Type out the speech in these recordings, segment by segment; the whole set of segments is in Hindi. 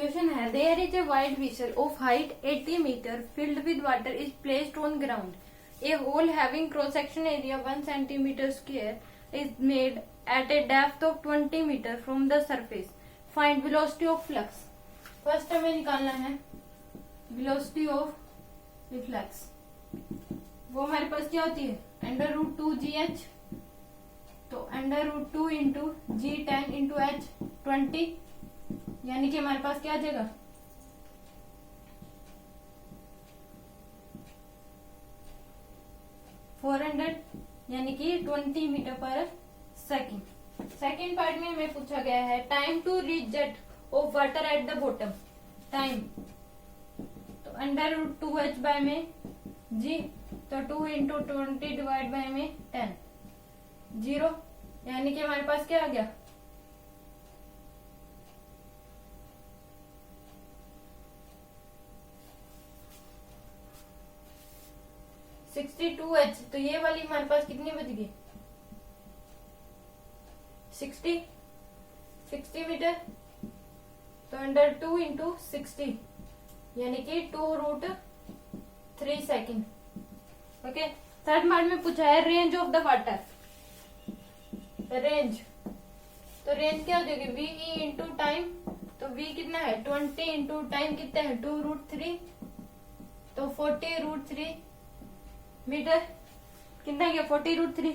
क्वेश्चन है there is a wide vessel of height 80 metre filled with water is placed on ground. A hole having cross section area 1 centimetre square is made at a depth of 20 metre from the surface. Find velocity of flux. First हमें निकालना है वेलोसिटी ऑफ रिफ्लेक्स. वो हमारे पास क्या होती है √2GH. तो √2 इंटू G10 इंटू H20 यानी कि हमारे पास क्या आ जाएगा 400 यानी कि 20 मीटर पर सेकेंड. सेकेंड पार्ट में हमें पूछा गया है time to reach jet of water at the bottom. Time तो √2H बाय में G तो 2 इंटू 20 डिवाइड बाय में 10 0 यानी कि हमारे पास क्या आ गया 62H. तो ये वाली हमारे पास कितनी बच गई 60 मीटर. तो √2 इंटू 60 यानी कि 2√3 सेकेंड. ओके. थर्ड पार्ट में पूछा है range of the water. Range तो रेंज क्या हो जाएगी VE इंटू टाइम. तो V कितना है 20 इंटू टाइम कितना है 2√3 तो 40√3 मीटर कितना गया 40√3.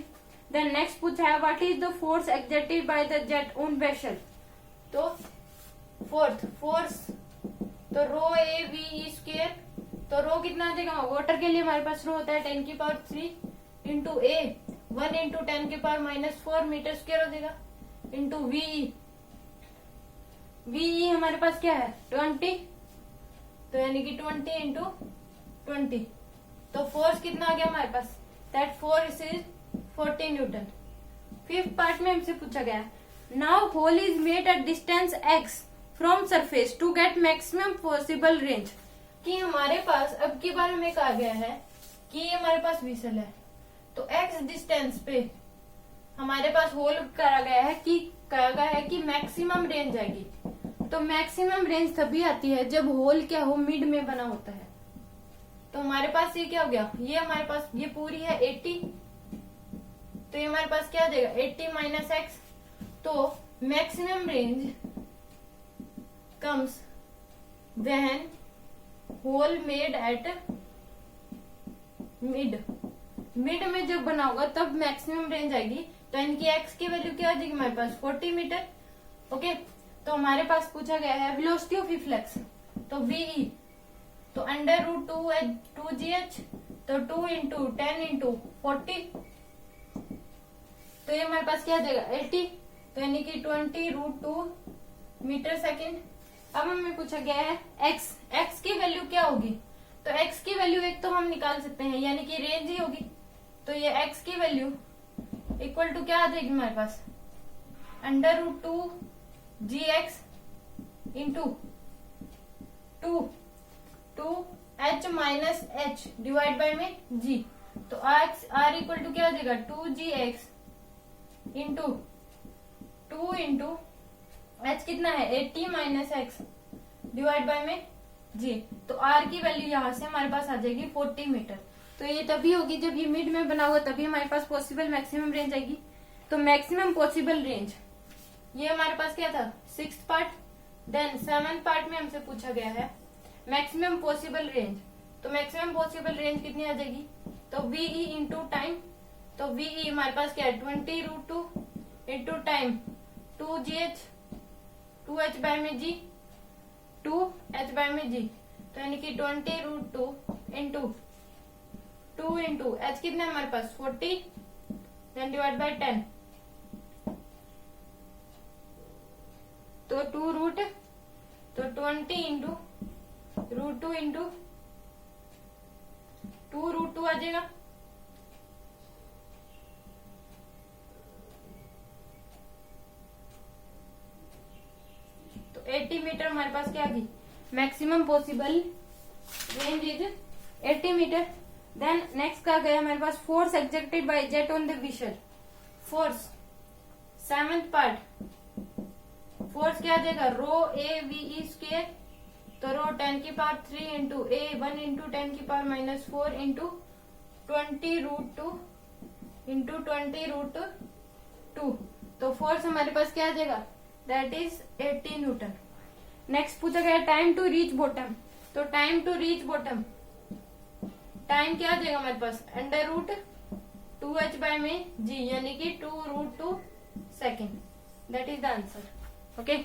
देन नेक्स्ट पूछा है what is the force exerted by the jet on vessel. तो फोर्स तो ρAVE². तो रो कितना आ जाएगा वाटर के लिए हमारे पास रो होता है 10⁻³ into A 1 into 10⁻⁻4 metre square हो जाएगा इंटू VE हमारे पास क्या है 20. तो यानी कि 20 इंटू 20. तो फोर्स कितना आ गया हमारे पास that force is 40 newton. Fifth part में हमसे पूछा गया now hole is made at distance x from surface to get maximum possible range. कि हमारे पास अब के बारे में कहा गया है कि ये हमारे पास विसल है तो x डिस्टेंस पे हमारे पास होल करा गया है कि कहा गया है कि मैक्सिमम रेंज आएगी. तो मैक्सिमम रेंज तभी आती है जब होल क्या हो मिड में बना होता है. तो हमारे पास ये क्या हो गया ये हमारे पास ये पूरी है 80. तो ये हमारे पास क्या आ जाएगा 80 माइनस x. तो maximum range comes when hole made at mid में जब बना होगा तब मैक्सिमम रेंज आएगी. तो इनकी x की वैल्यू क्या आ जाएगी हमारे पास 40 मीटर. ओके. तो हमारे पास पूछा गया है वेलोसिटी ऑफ रिफ्लेक्स. तो VE तो √2GH तो 2 इंटू 10 इंटू 40. तो ये हमारे पास क्या आ जाएगा 80. तो यानी कि 20√2 मीटर सेकेंड. अब हमें पूछा गया है x की वैल्यू क्या होगी. तो x की वैल्यू एक तो हम निकाल सकते हैं यानी कि रेंज ही होगी. तो ये x की वैल्यू इक्वल टू क्या आ जाएगी हमारे पास √2GX into 2H minus H divide by में G. तो R इक्वल टू क्या आ जाएगा 2GX इंटू 2 इंटू H कितना है 80 माइनस X डिवाइड बाय में G. तो R की वैल्यू यहाँ से हमारे पास आ जाएगी 40 मीटर. तो ये तभी होगी जब ये मिड में बना होगा तभी हमारे पास पॉसिबल मैक्सिमम रेंज आएगी. तो मैक्सिमम पॉसिबल रेंज ये हमारे पास क्या था 6th part. Then 7th part में हमसे पूछा गया है मैक्सिमम पॉसिबल रेंज. तो मैक्सिमम पॉसिबल रेंज कितनी आ जाएगी तो VE इंटू टाइम. तो VE हमारे पास क्या है 20√2 into time 2GH 2H by में G 2H बाय में G. तो यानी कि 20√2 इंटू 2 इंटू H कितना है हमारे पास 40 देन डिवाइड बाय 10. तो 2 तो 20 इंटू √2 इंटू 2√2 आ जाएगा. तो 80 मीटर हमारे पास क्या आ गई maximum possible range is 80 metre. Then next क्या गया हमारे पास force exerted by jet on the vessel. Force 7th part force क्या आ जाएगा, रो ए वी ई स्क्वेयर, तो रो 10 की पावर 3 इंटू ए 1 इंटू 10 की पावर -4 इंटू 20√2 इंटू 20√2। तो फोर्स हमारे पास क्या आ जाएगा, दैट इज 80 न्यूटन। नेक्स्ट पूछा गया टाइम टू रीच बॉटम, तो time to reach bottom, time क्या आ जाएगा हमारे पास, √2h/g यानी कि 2√2 second, that is the answer. Okay.